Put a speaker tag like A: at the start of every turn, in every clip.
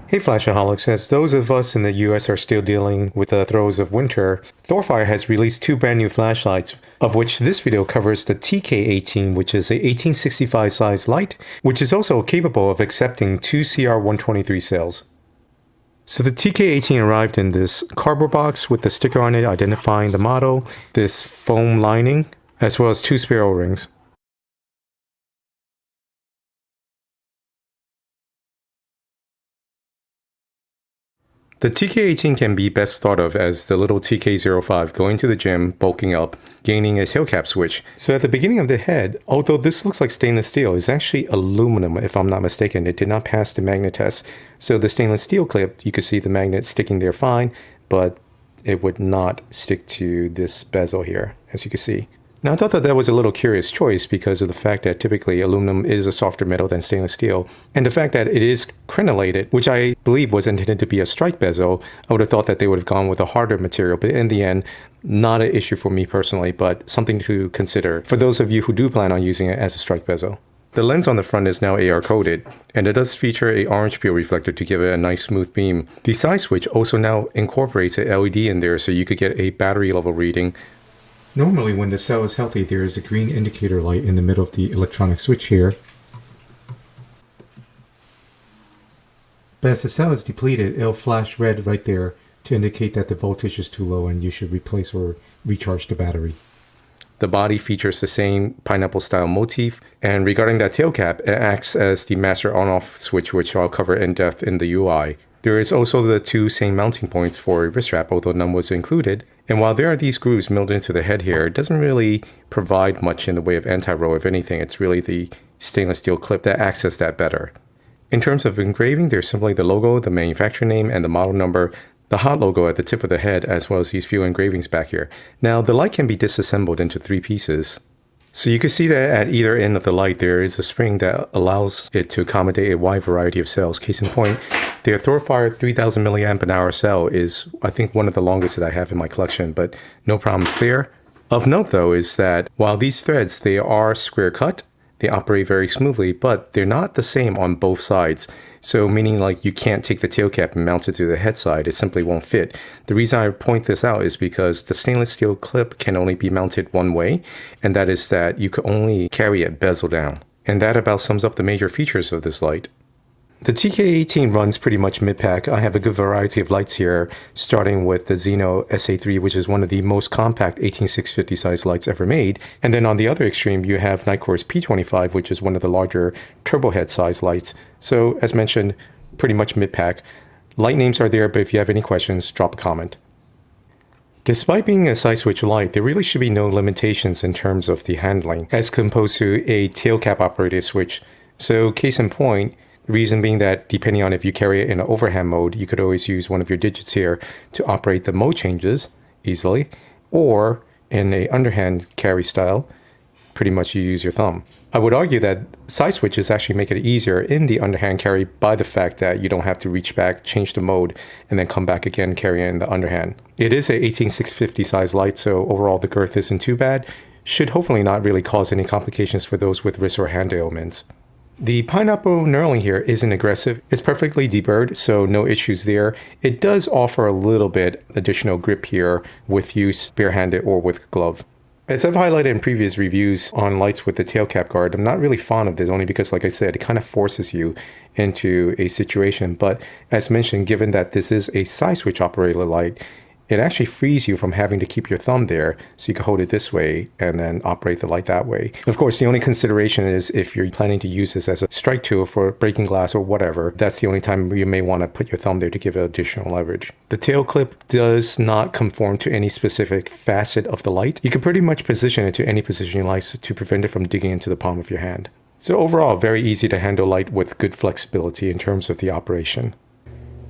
A: Hey Flashaholics, as those of us in the US are still dealing with the throes of winter, ThorFire has released two brand new flashlights, of which this video covers the TK18, which is a 1865 size light, which is also capable of accepting two CR123 cells. So the TK18 arrived in this cardboard box with the sticker on it identifying the model, this foam lining, as well as two spare O-rings. The TK18 can be best thought of as the little TK05 going to the gym, bulking up, gaining a tail cap switch. So at the beginning of the head, although this looks like stainless steel, it's actually aluminum if I'm not mistaken. It did not pass the magnet test. So the stainless steel clip, you can see the magnet sticking there fine, but it would not stick to this bezel here, as you can see. Now I thought that was a little curious choice because of the fact that typically aluminum is a softer metal than stainless steel, and the fact that it is crenellated, which I believe was intended to be a strike bezel. I would have thought that they would have gone with a harder material, but in the end, not an issue for me personally, but something to consider for those of you who do plan on using it as a strike bezel. The lens on the front is now AR coated, and it does feature a orange peel reflector to give it a nice smooth beam. The side switch also now incorporates an LED in there so you could get a battery level reading. Normally when the cell is healthy, there is a green indicator light in the middle of the electronic switch here. But as the cell is depleted, it'll flash red right there to indicate that the voltage is too low and you should replace or recharge the battery. The body features the same pineapple style motif, and regarding that tail cap, it acts as the master on-off switch, which I'll cover in depth in the UI. There is also the two same mounting points for a wrist strap, although none was included. And while there are these grooves milled into the head here, it doesn't really provide much in the way of anti-roll. If anything, it's really the stainless steel clip that acts as that better. In terms of engraving, there's simply the logo, the manufacturer name, and the model number, the hot logo at the tip of the head, as well as these few engravings back here. Now, the light can be disassembled into three pieces. So you can see that at either end of the light, there is a spring that allows it to accommodate a wide variety of cells. Case in point, their ThorFire 3000 mAh cell is, I think, one of the longest that I have in my collection, but no problems there. Of note, though, is that while these threads, they are square cut, they operate very smoothly, but they're not the same on both sides. So meaning like you can't take the tail cap and mount it to the head side, it simply won't fit. The reason I point this out is because the stainless steel clip can only be mounted one way, and that is that you can only carry it bezel down. And that about sums up the major features of this light. The TK18 runs pretty much mid-pack. I have a good variety of lights here, starting with the Xeno SA3, which is one of the most compact 18650 size lights ever made. And then on the other extreme, you have Nitecore's P25, which is one of the larger turbo head size lights. So as mentioned, pretty much mid-pack. Light names are there, but if you have any questions, drop a comment. Despite being a side switch light, there really should be no limitations in terms of the handling, as opposed to a tail cap operated switch. So case in point, the reason being that depending on if you carry it in an overhand mode, you could always use one of your digits here to operate the mode changes easily, or in a underhand carry style, pretty much you use your thumb. I would argue that side switches actually make it easier in the underhand carry by the fact that you don't have to reach back, change the mode, and then come back again carry in the underhand. It is a 18650 size light, so overall the girth isn't too bad. Should hopefully not really cause any complications for those with wrist or hand ailments. The pineapple knurling here isn't aggressive. It's perfectly deburred, so no issues there. It does offer a little bit additional grip here with use barehanded or with glove. As I've highlighted in previous reviews on lights with the tail cap guard, I'm not really fond of this only because, like I said, it kind of forces you into a situation. But as mentioned, given that this is a side switch operated light, it actually frees you from having to keep your thumb there, so you can hold it this way and then operate the light that way. Of course, the only consideration is if you're planning to use this as a strike tool for breaking glass or whatever, that's the only time you may want to put your thumb there to give it additional leverage. The tail clip does not conform to any specific facet of the light. You can pretty much position it to any position you like to prevent it from digging into the palm of your hand. So overall, very easy to handle light with good flexibility in terms of the operation.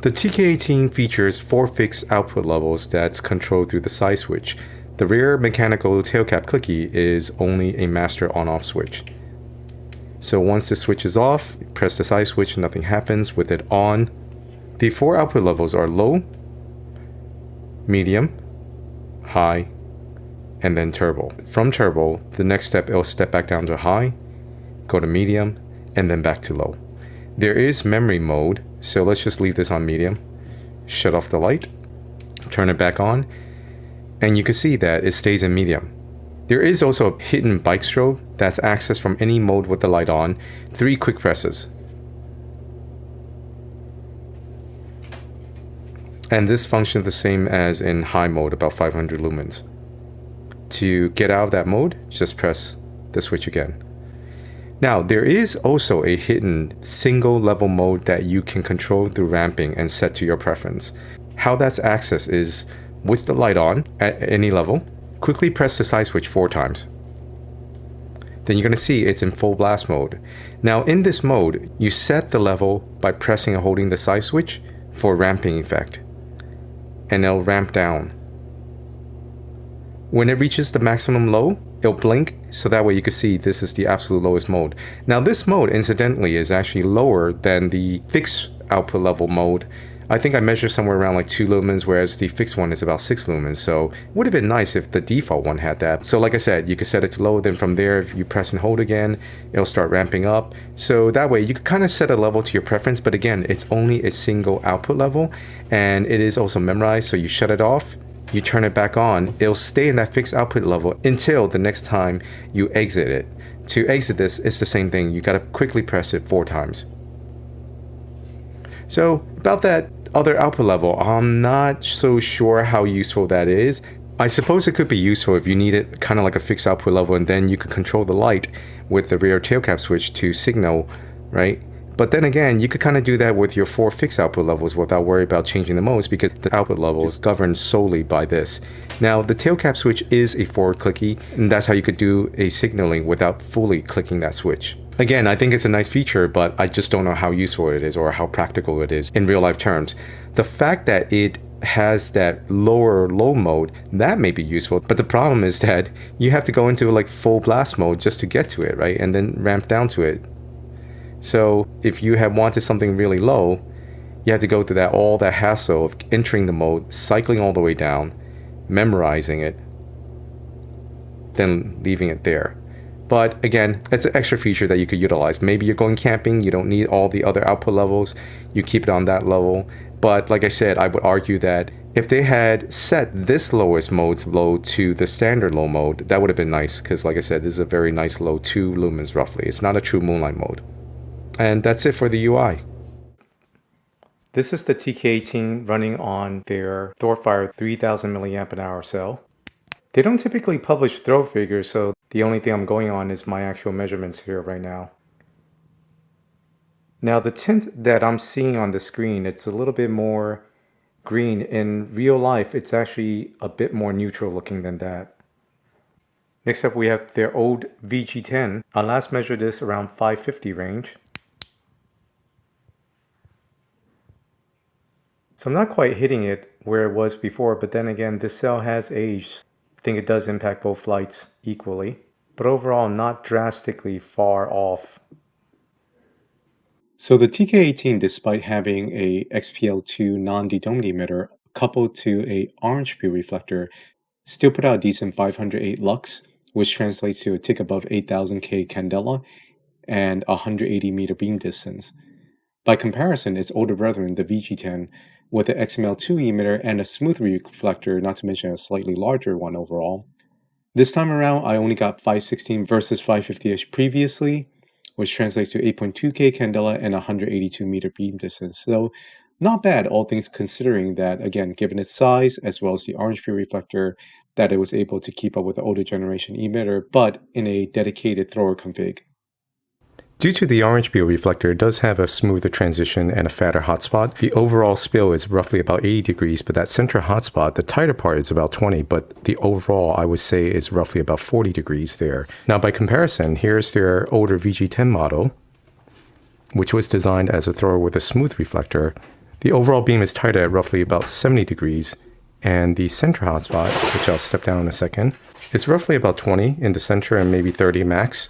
A: The TK18 features 4 fixed output levels that's controlled through the side switch. The rear mechanical tail cap clicky is only a master on-off switch. So once the switch is off, press the side switch, nothing happens. With it on, the 4 output levels are low, medium, high, and then turbo. From turbo, the next step, it'll step back down to high, go to medium, and then back to low. There is memory mode, so let's just leave this on medium. Shut off the light, turn it back on, and you can see that it stays in medium. There is also a hidden bike strobe that's accessed from any mode with the light on. 3 quick presses. And this functions the same as in high mode, about 500 lumens. To get out of that mode, just press the switch again. Now, there is also a hidden single level mode that you can control through ramping and set to your preference. How that's accessed is with the light on at any level, quickly press the side switch 4 times. Then you're going to see it's in full blast mode. Now in this mode, you set the level by pressing and holding the side switch for ramping effect. And it'll ramp down. When it reaches the maximum low, it'll blink, so that way you can see this is the absolute lowest mode. Now this mode, incidentally, is actually lower than the fixed output level mode. I think I measured somewhere around like 2 lumens, whereas the fixed one is about 6 lumens. So it would have been nice if the default one had that. So like I said, you could set it to low, then from there, if you press and hold again, it'll start ramping up. So that way you could kind of set a level to your preference, but again, it's only a single output level, and it is also memorized. So you shut it off, you turn it back on, it'll stay in that fixed output level until the next time you exit it. To exit this, it's the same thing. You got to quickly press it 4 times. So about that other output level, I'm not so sure how useful that is. I suppose it could be useful if you need it kind of like a fixed output level, and then you could control the light with the rear tail cap switch to signal, right? But then again, you could kind of do that with your 4 fixed output levels without worrying about changing the modes, because the output level is governed solely by this. Now, the tail cap switch is a forward clicky, and that's how you could do a signaling without fully clicking that switch. Again, I think it's a nice feature, but I just don't know how useful it is or how practical it is in real life terms. The fact that it has that lower low mode, that may be useful, but the problem is that you have to go into like full blast mode just to get to it, right? And then ramp down to it. So if you had wanted something really low, you had to go through all that hassle of entering the mode, cycling all the way down, memorizing it, then leaving it there. But again, it's an extra feature that you could utilize. Maybe you're going camping, you don't need all the other output levels, you keep it on that level. But like I said, I would argue that if they had set this lowest mode's low to the standard low mode, that would have been nice, because like I said, this is a very nice low, 2 lumens roughly. It's not a true moonlight mode. And that's it for the UI. This is the TK18 running on their ThorFire 3000 milliamp hour cell. They don't typically publish throw figures, so the only thing I'm going on is my actual measurements here right now. Now the tint that I'm seeing on the screen, it's a little bit more green. In real life, it's actually a bit more neutral looking than that. Next up, we have their old VG10. I last measured this around 550 range. So I'm not quite hitting it where it was before, but then again, this cell has aged. I think it does impact both lights equally, but overall not drastically far off. So the TK18, despite having a XP-L2 non-dedomed emitter coupled to a orange pure reflector, still put out a decent 508 lux, which translates to a tick above 8000K candela and 180 meter beam distance. By comparison, its older brethren, the VG10, with the XML2 emitter and a smooth reflector, not to mention a slightly larger one overall. This time around, I only got 516 versus 550-ish previously, which translates to 8.2K candela and 182 meter beam distance. So not bad, all things considering that, again, given its size, as well as the orange pure reflector, that it was able to keep up with the older generation emitter, but in a dedicated thrower config. Due to the orange pure reflector, it does have a smoother transition and a fatter hotspot. The overall spill is roughly about 80 degrees, but that center hotspot, the tighter part, is about 20, but the overall, I would say, is roughly about 40 degrees there. Now, by comparison, here's their older VG10 model, which was designed as a thrower with a smooth reflector. The overall beam is tighter at roughly about 70 degrees, and the center hotspot, which I'll step down in a second, is roughly about 20 in the center and maybe 30 max.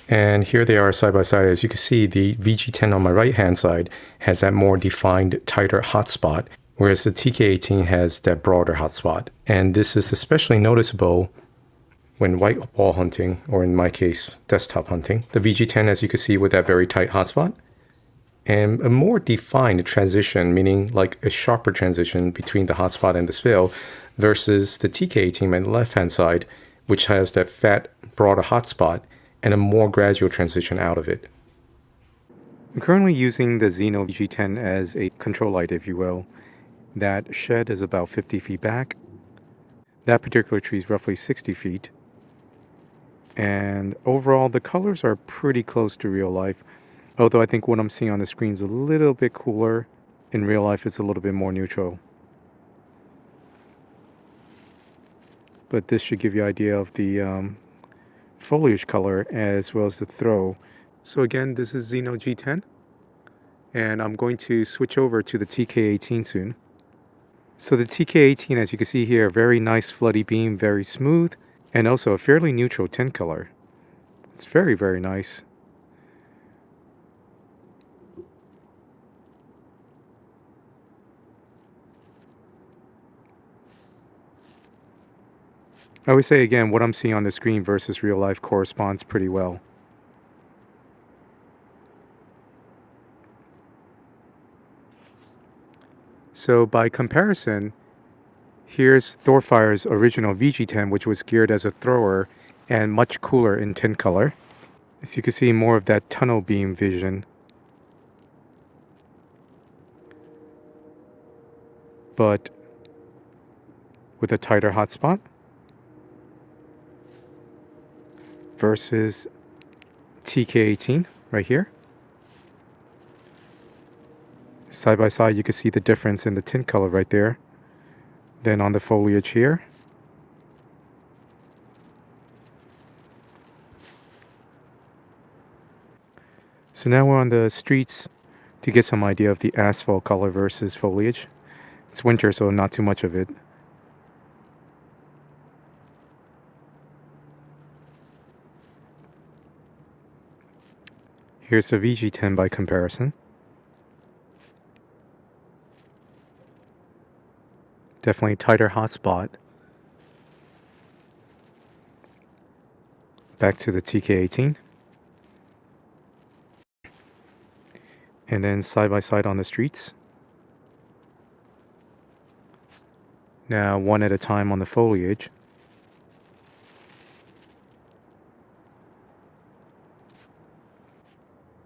A: And here they are side by side. As you can see, the VG10 on my right hand side has that more defined, tighter hotspot, whereas the TK18 has that broader hotspot. And this is especially noticeable when white wall hunting, or in my case, desktop hunting. The VG10, as you can see, with that very tight hotspot, and a more defined transition, meaning like a sharper transition between the hotspot and the spill, versus the TK18 on the left-hand side, which has that fat, broader hotspot and a more gradual transition out of it. I'm currently using the Xeno VG10 as a control light, if you will. That shed is about 50 feet back. That particular tree is roughly 60 feet. And overall, the colors are pretty close to real life. Although I think what I'm seeing on the screen is a little bit cooler. In real life, it's a little bit more neutral. But this should give you an idea of the foliage color as well as the throw. So again, this is Xeno G10. And I'm going to switch over to the TK18 soon. So the TK18, as you can see here, very nice floody beam, very smooth, and also a fairly neutral tint color. It's very, very nice. I would say again, what I'm seeing on the screen versus real life corresponds pretty well. So by comparison, here's ThorFire's original VG10, which was geared as a thrower and much cooler in tint color. As you can see, more of that tunnel beam vision. But with a tighter hotspot versus TK18 right here. Side by side, you can see the difference in the tint color right there. Then on the foliage here. So now we're on the streets to get some idea of the asphalt color versus foliage. It's winter, so not too much of it. Here's the VG10 by comparison. Definitely tighter hotspot. Back to the TK18. And then side by side on the streets. Now one at a time on the foliage.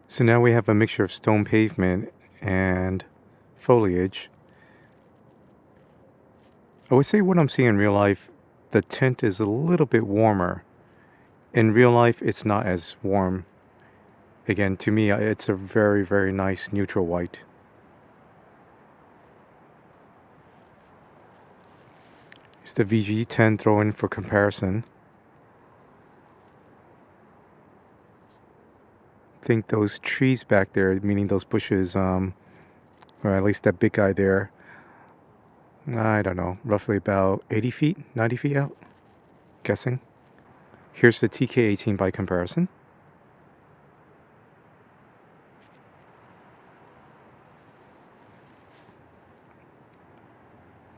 A: So now we have a mixture of stone pavement and foliage. I would say what I'm seeing in real life, the tint is a little bit warmer. In real life, it's not as warm. Again, to me, it's a very, very nice neutral white. It's the VG10 throw-in for comparison. I think those trees back there, meaning those bushes, or at least that big guy there, I don't know, roughly about 80 feet, 90 feet out, guessing. Here's the TK18 by comparison.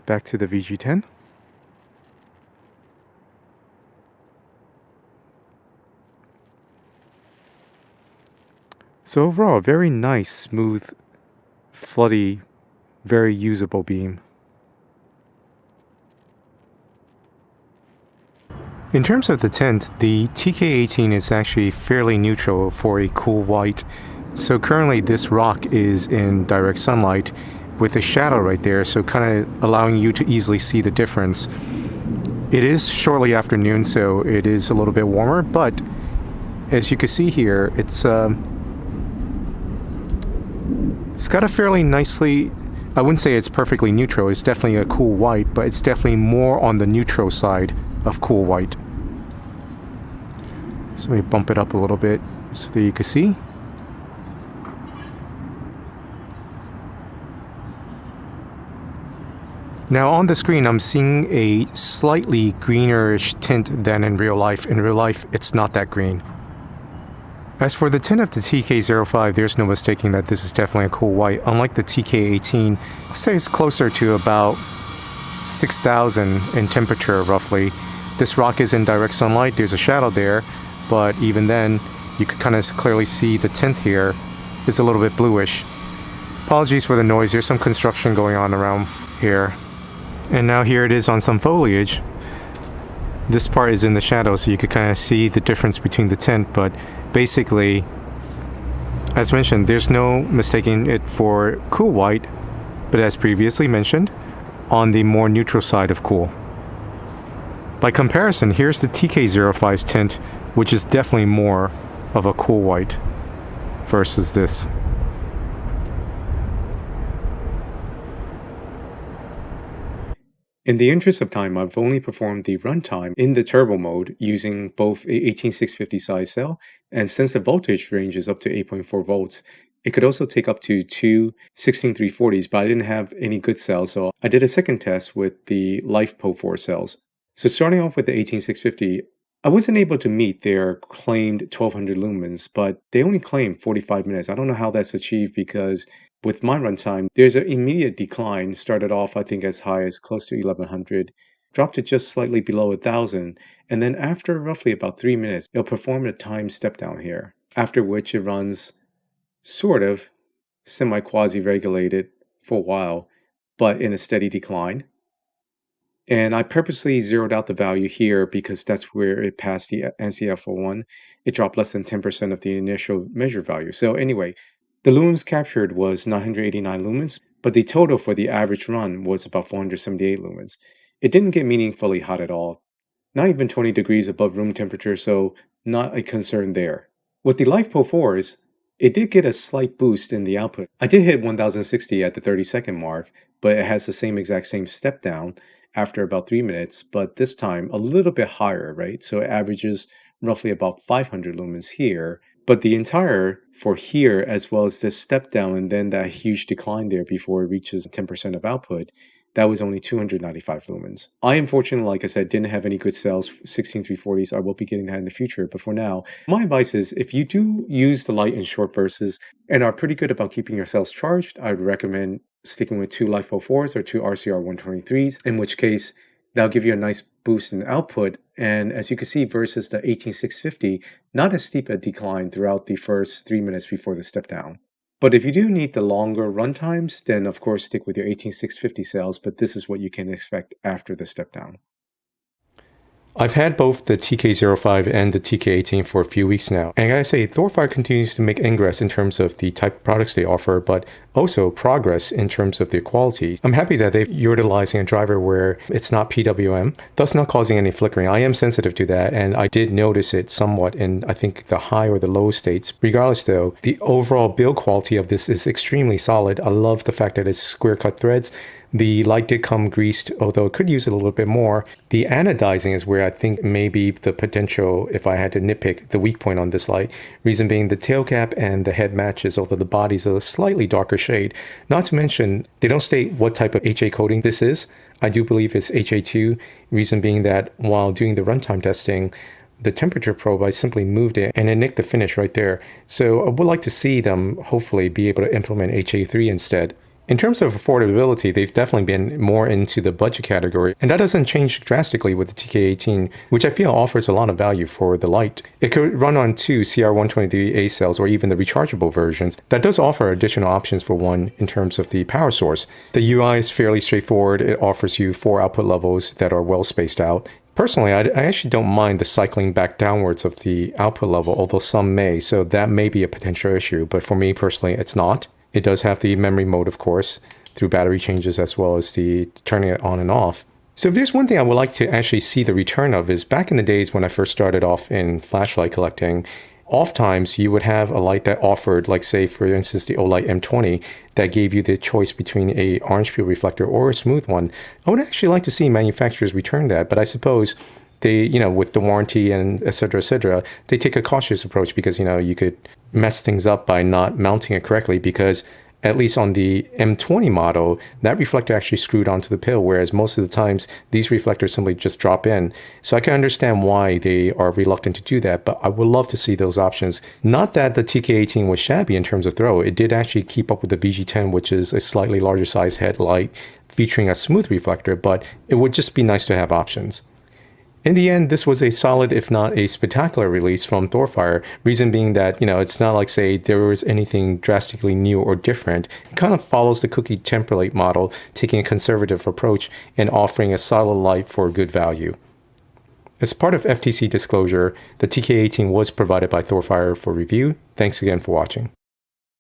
A: Back to the VG10. So overall, very nice, smooth, floody, very usable beam. In terms of the tint, the TK18 is actually fairly neutral for a cool white. So currently this rock is in direct sunlight with a shadow right there, so kind of allowing you to easily see the difference. It is shortly afternoon, so it is a little bit warmer, but as you can see here, it's got a fairly nicely, I wouldn't say it's perfectly neutral, it's definitely a cool white, but it's definitely more on the neutral side of cool white. So let me bump it up a little bit so that you can see. Now on the screen I'm seeing a slightly greenish tint than in real life. In real life it's not that green. As for the tint of the TK05, there's no mistaking that this is definitely a cool white. Unlike the TK18, I'd say it's closer to about 6,000 in temperature roughly. This rock is in direct sunlight, there's a shadow there, but even then you could kind of clearly see the tint here is a little bit bluish. Apologies for the noise, there's some construction going on around here. And now here it is on some foliage. This part is in the shadow, so you could kind of see the difference between the tint, but basically, as mentioned, there's no mistaking it for cool white, but as previously mentioned, on the more neutral side of cool. By comparison, here's the TK05's tint, which is definitely more of a cool white versus this. In the interest of time, I've only performed the runtime in the turbo mode using both a 18650 size cell, and since the voltage range is up to 8.4 volts, it could also take up to two 16340s, but I didn't have any good cells, so I did a second test with the LifePo4 cells. So starting off with the 18650, I wasn't able to meet their claimed 1200 lumens, but they only claimed 45 minutes. I don't know how that's achieved because with my runtime, there's an immediate decline. Started off, I think, as high as close to 1100, dropped to just slightly below 1000, and then after roughly about 3 minutes, it'll perform a time step down here, after which it runs sort of semi-quasi-regulated for a while, but in a steady decline. And I purposely zeroed out the value here because that's where it passed the NCF01. It dropped less than 10% of the initial measure value. So anyway, the lumens captured was 989 lumens, but the total for the average run was about 478 lumens. It didn't get meaningfully hot at all, not even 20 degrees above room temperature, so not a concern there. With the LifePo4s, it did get a slight boost in the output. I did hit 1060 at the 30-second mark, but it has the same step down after about 3 minutes, but this time a little bit higher, right? So it averages roughly about 500 lumens here, but the entire for here, as well as this step down and then that huge decline there before it reaches 10% of output, that was only 295 lumens. I unfortunately, like I said, didn't have any good cells, 16340s. I will be getting that in the future, but for now, my advice is if you do use the light in short bursts and are pretty good about keeping your cells charged, I would recommend sticking with two LifePo4s or two CR123s, in which case that'll give you a nice boost in output. And as you can see, versus the 18650, not as steep a decline throughout the first 3 minutes before the step down. But if you do need the longer run times, then of course stick with your 18650 cells, but this is what you can expect after the step down. I've had both the TK05 and the TK18 for a few weeks now, and I gotta say, ThorFire continues to make ingress in terms of the type of products they offer, but also progress in terms of their quality. I'm happy that they're utilizing a driver where it's not PWM, thus not causing any flickering. I am sensitive to that, and I did notice it somewhat in, I think, the high or the low states. Regardless though, the overall build quality of this is extremely solid. I love the fact that it's square cut threads. The light did come greased, although it could use it a little bit more. The anodizing is where I think maybe the potential, if I had to nitpick, the weak point on this light. Reason being the tail cap and the head matches, although the body's a slightly darker shade. Not to mention, they don't state what type of HA coating this is. I do believe it's HA2. Reason being that while doing the runtime testing, the temperature probe, I simply moved it and it nicked the finish right there. So I would like to see them hopefully be able to implement HA3 instead. In terms of affordability, they've definitely been more into the budget category, and that doesn't change drastically with the TK18, which I feel offers a lot of value for the light. It could run on two CR123A cells or even the rechargeable versions. That does offer additional options for one in terms of the power source. The UI is fairly straightforward. It offers you 4 output levels that are well spaced out. Personally, I actually don't mind the cycling back downwards of the output level, although some may, so that may be a potential issue, but for me personally, it's not. It does have the memory mode, of course, through battery changes as well as the turning it on and off. So if there's one thing I would like to actually see the return of is back in the days when I first started off in flashlight collecting, oftentimes you would have a light that offered, like say for instance the Olight M20, that gave you the choice between a orange peel reflector or a smooth one. I would actually like to see manufacturers return that, but I suppose they, with the warranty and et cetera, they take a cautious approach because, you could mess things up by not mounting it correctly because at least on the M20 model, that reflector actually screwed onto the pill, whereas most of the times these reflectors simply just drop in. So I can understand why they are reluctant to do that, but I would love to see those options. Not that the TK18 was shabby in terms of throw. It did actually keep up with the BG10, which is a slightly larger size headlight featuring a smooth reflector, but it would just be nice to have options. In the end, this was a solid, if not a spectacular release from ThorFire. Reason being that, it's not like, say, there was anything drastically new or different. It kind of follows the cookie template model, taking a conservative approach and offering a solid light for good value. As part of FTC disclosure, the TK18 was provided by ThorFire for review. Thanks again for watching.